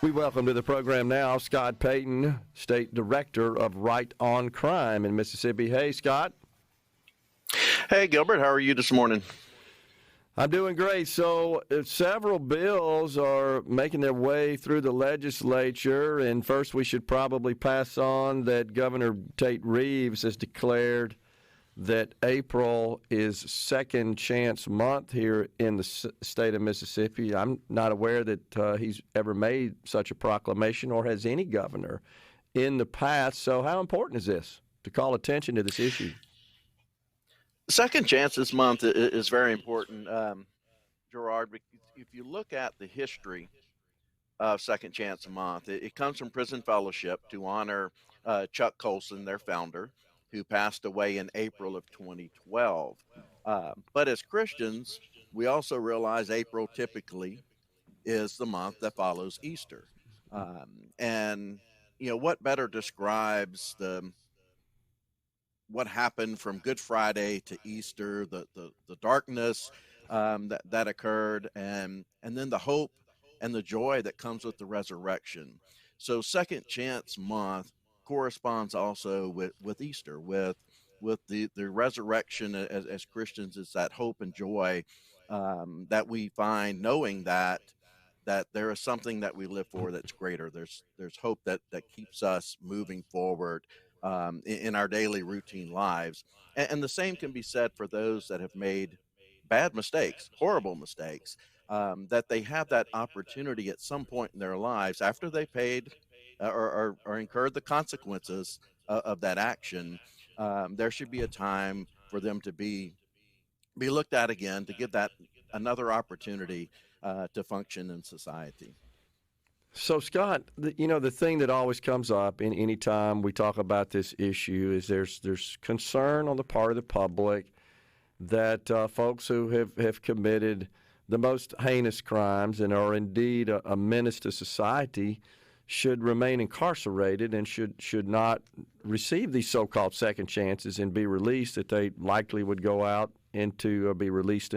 We welcome to the program now Scott Petyon, State Director of Right on Crime in Mississippi. Hey, Scott. Hey, Gilbert. How are you this morning? I'm doing great. So several bills are making their way through the legislature, and first we should probably pass on that Governor Tate Reeves has declared that April is Second Chance Month here in the state of Mississippi. I'm not aware that he's ever made such a proclamation, or has any governor in the past. So how important is this to call attention to this issue? Second Chances Month is very important, Gerard. If you look at the history of Second Chance Month, it comes from Prison Fellowship to honor Chuck Colson, their founder, who passed away in April of 2012. But as Christians, we also realize April typically is the month that follows Easter. And, you know, what better describes what happened from Good Friday to Easter, the darkness that occurred, and then the hope and the joy that comes with the resurrection. So Second Chance Month corresponds also with Easter, with the resurrection. As Christians, it's that hope and joy that we find, knowing that there is something that we live for that's greater. There's hope that keeps us moving forward in our daily routine lives. And the same can be said for those that have made bad mistakes, horrible mistakes, that they have that opportunity at some point in their lives after they paid or incurred the consequences of that action. There should be a time for them to be looked at again, to give that another opportunity to function in society. So, Scott, the thing that always comes up in any time we talk about this issue is there's concern on the part of the public that folks who have committed the most heinous crimes and are indeed a menace to society should remain incarcerated and should not receive these so-called second chances and be released, that they likely would go out into be released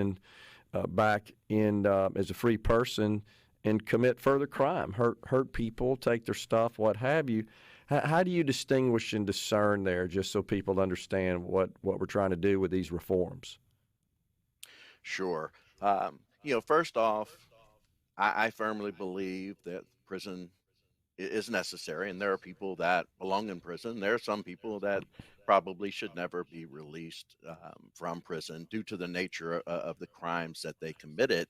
back in as a free person and commit further crime, hurt people, take their stuff, what have you. How do you distinguish and discern there, just so people understand what we're trying to do with these reforms? Sure. First off, I firmly believe that prison is necessary, and there are people that belong in prison. There are some people that probably should never be released from prison due to the nature of the crimes that they committed.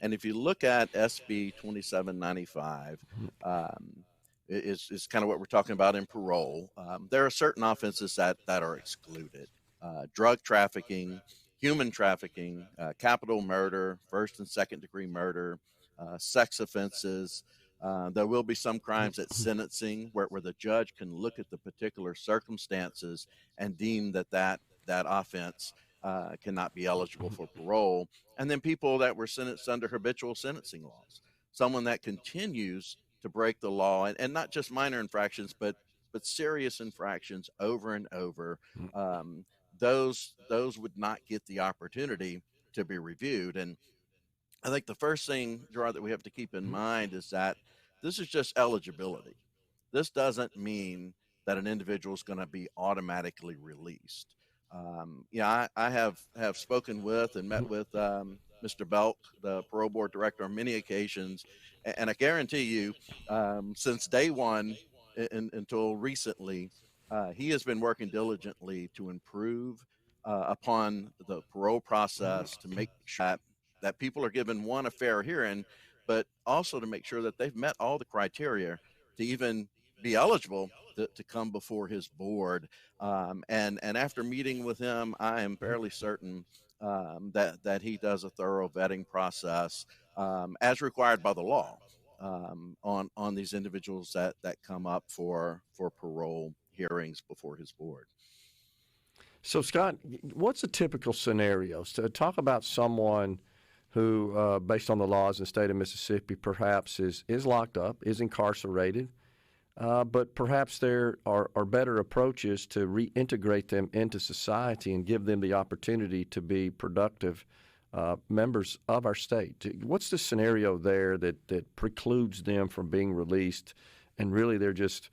And if you look at SB 2795, is kind of what we're talking about in parole. There are certain offenses that are excluded: drug trafficking, human trafficking, capital murder, first and second degree murder, sex offenses. There will be some crimes at sentencing where the judge can look at the particular circumstances and deem that offense cannot be eligible for parole. And then people that were sentenced under habitual sentencing laws, someone that continues to break the law, and not just minor infractions, but serious infractions over and over. Those would not get the opportunity to be reviewed. And I think the first thing, Gerard, that we have to keep in mind is that this is just eligibility. This doesn't mean that an individual is going to be automatically released. I have spoken with and met with Mr. Belk, the parole board director, on many occasions, and I guarantee you, since day one until recently, he has been working diligently to improve upon the parole process, to make sure that people are given, one, a fair hearing, but also to make sure that they've met all the criteria to even be eligible to come before his board. And after meeting with him, I am fairly certain that he does a thorough vetting process as required by the law on these individuals that come up for parole hearings before his board. So, Scott, what's a typical scenario? So talk about someone who, based on the laws in the state of Mississippi, perhaps is locked up, is incarcerated, but perhaps there are better approaches to reintegrate them into society and give them the opportunity to be productive members of our state. What's the scenario there that precludes them from being released, and really they're just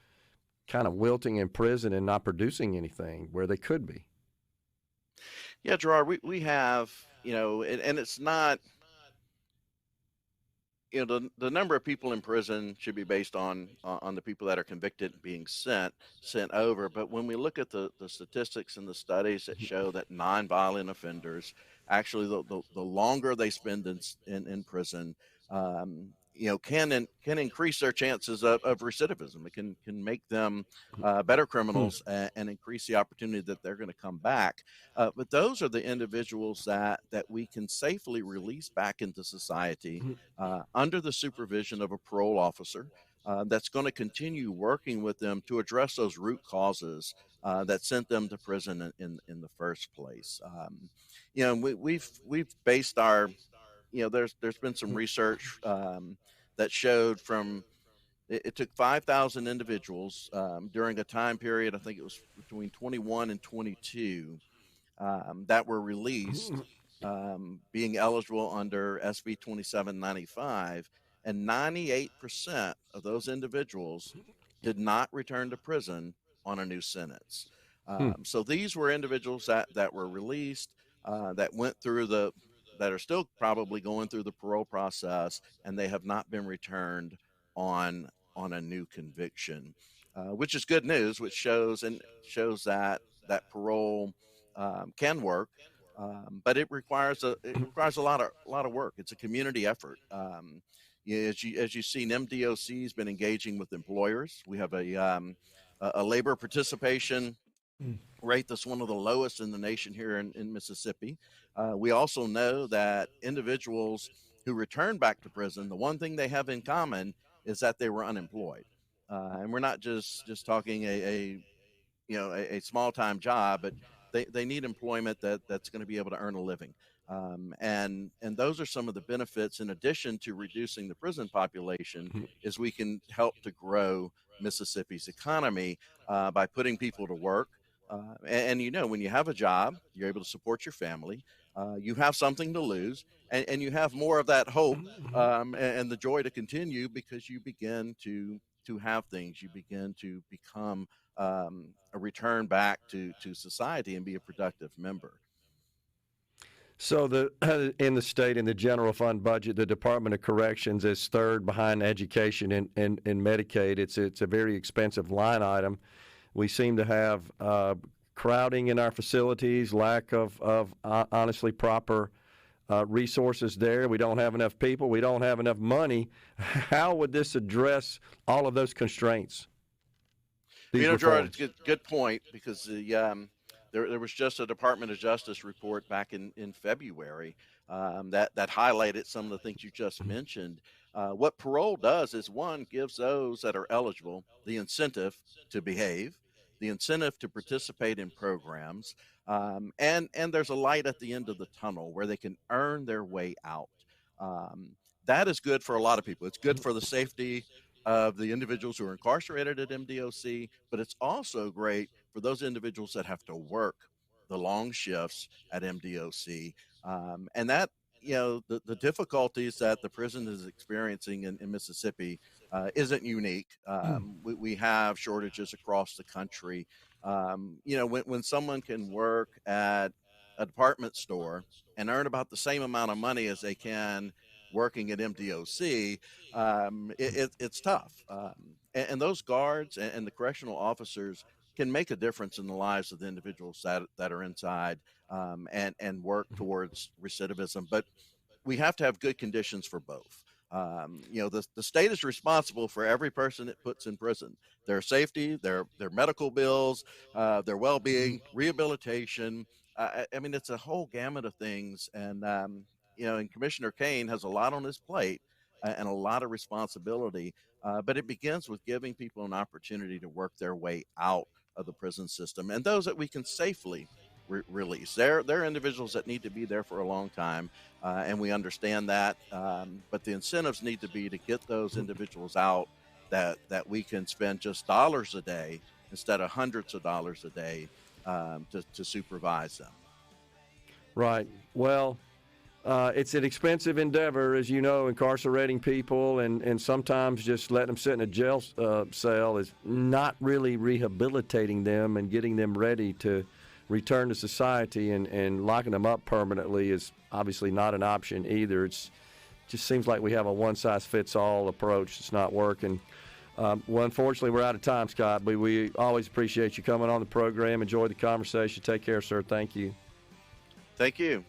kind of wilting in prison and not producing anything where they could be? Yeah, Gerard, we have, and it's not, the number of people in prison should be based on the people that are convicted and being sent over. But when we look at the statistics and the studies that show that nonviolent offenders actually the longer they spend in prison, can increase their chances of recidivism. It can make them better criminals, and increase the opportunity that they're going to come back. But those are the individuals that we can safely release back into society under the supervision of a parole officer that's going to continue working with them to address those root causes that sent them to prison in the first place. We've based our, there's been some research that showed it took 5,000 individuals during a time period, I think it was between 21 and 22, that were released, being eligible under SB 2795, and 98% of those individuals did not return to prison on a new sentence. So these were individuals that were released, that went through that are still probably going through the parole process, and they have not been returned on a new conviction, which is good news, which shows that parole can work, but it requires a lot of work. It's a community effort. As you've seen, MDOC has been engaging with employers. We have a labor participation rate that's one of the lowest in the nation here in Mississippi. We also know that individuals who return back to prison, the one thing they have in common is that they were unemployed. And we're not just talking a small time job, but they need employment that's going to be able to earn a living. And those are some of the benefits, in addition to reducing the prison population, is we can help to grow Mississippi's economy by putting people to work. When you have a job, you're able to support your family. You have something to lose, and you have more of that hope and the joy to continue, because you begin to have things. You begin to become a return back to society and be a productive member. So in the state, in the general fund budget, the Department of Corrections is third behind education and Medicaid. It's a very expensive line item. We seem to have crowding in our facilities, lack of honestly proper resources there. We don't have enough people. We don't have enough money. How would this address all of those constraints? Gerard, it's a good point, because there was just a Department of Justice report back in February that highlighted some of the things you just mentioned. What parole does is, one, gives those that are eligible the incentive to behave, the incentive to participate in programs, and there's a light at the end of the tunnel where they can earn their way out. That is good for a lot of people. It's good for the safety of the individuals who are incarcerated at MDOC, but it's also great for those individuals that have to work the long shifts at MDOC. And that, the difficulties that the prison is experiencing in Mississippi isn't unique. We have shortages across the country. When someone can work at a department store and earn about the same amount of money as they can working at MDOC, it's tough. And those guards and the correctional officers can make a difference in the lives of the individuals that are inside, and work towards recidivism. But we have to have good conditions for both. The state is responsible for every person it puts in prison: their safety, their medical bills, their well-being, rehabilitation. It's a whole gamut of things. And Commissioner Kane has a lot on his plate and a lot of responsibility. But it begins with giving people an opportunity to work their way out of the prison system, and those that we can safely release. They're individuals that need to be there for a long time, and we understand that. But the incentives need to be to get those individuals out that we can spend just dollars a day instead of hundreds of dollars a day to supervise them. Right. Well, it's an expensive endeavor, as you know, incarcerating people, and sometimes just letting them sit in a jail cell is not really rehabilitating them and getting them ready to return to society, and locking them up permanently is obviously not an option either. It just seems like we have a one-size-fits-all approach. It's not working. Well, unfortunately, we're out of time, Scott, but we always appreciate you coming on the program. Enjoy the conversation. Take care, sir. Thank you. Thank you.